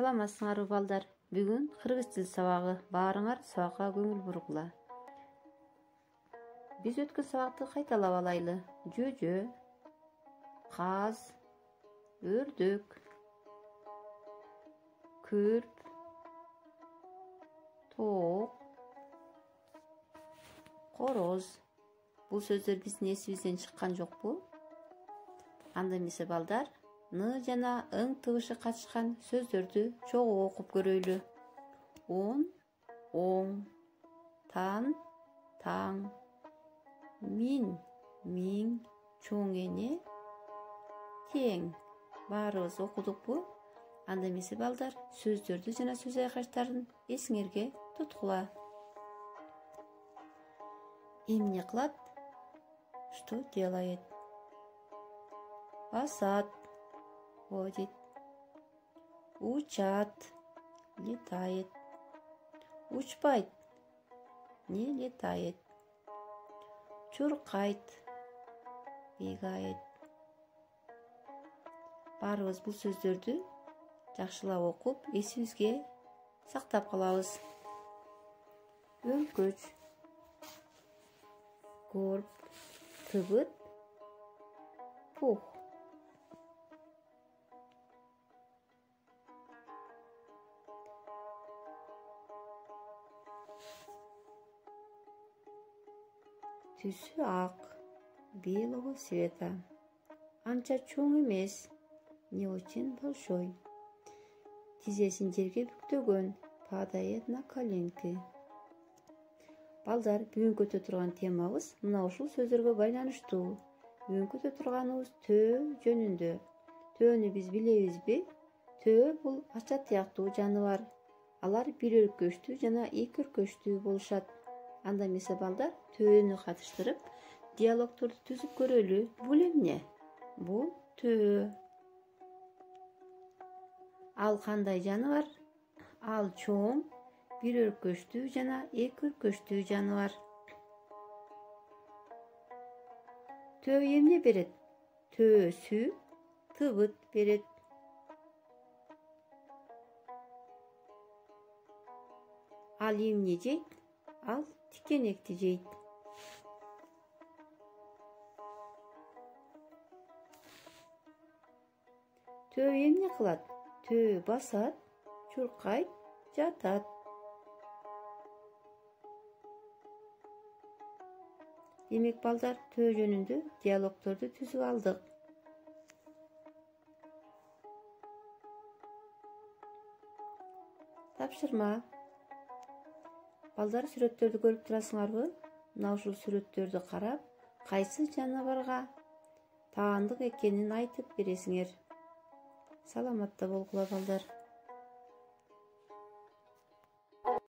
Саламатсыңарбы балдар? Бүгүн кыргыз тил сабагы. Баарыңар сабакка көңүл бургула. Биз өткөн сабакты кайталап алайлы. Жөжө, каз, өрдөк, күрп, тоок, короз. Бул сөздөр биздин эсибизден чыккан жокпу? Анда эмесе балдар, ны жана ың тыбышы катышкан сөздөрдү чогуу окуп көрөйлү. Он, оң, тан, таң, мин, миң, чоң эне, тең. Баарыбыз окудукпу? Анда эмесе балдар, сөздөрдү жана сөз айкаштарын эсиңерге туткула. Эмне кылат? Что делает? Басат, ходит. Учат, летает. Учпайт, не летает. Чуркайт, бегает. Баарыбыз бул сөздөрдү жакшылап окуп, эсибизге сактап калабыз. Өлкөч, горб, тыбыт, пух. Түсү ак, белого цвета. Анча чоң эмес, не очень большой. Тизесин жерге бүктөгөн, падает на коленки. Балдар, бүгүн көтө турган темабыз мына ушул сөздөргө байланыштуу. Бүгүн көтө турганыбыз төө жөнүндө. Төөнү биз билебизби? Төө бул ача тыяктуу жаныбар. Алар бир өркөчтүү жана эки өркөчтүү болушат. Анда эмесе балдар, төөнү катыштырып, диалогторду түзүп көрөлү. Бул эмне? Бул төө. Ал кандай жаныбар? Ал чоң, бир өркөчтүү жана эки өркөчтүү жаныбар. Төө эмне берет? Төө сүйүк, тыбыт берет. Ал эмне жейт? Ал тикенекти жейт. Төө эмне кылат? Төө басат, чуркайт, жатат. Демек балдар, төө жөнүндө диалогторду түзүп алдык. Тапшырма. Балдар, сүрөттөрдү көрүп турасыңарбы? Мына ушул сүрөттөрдү карап, кайсы жаныбарга таандык экенин айтып бересиңер. Саламатта болгула балдар.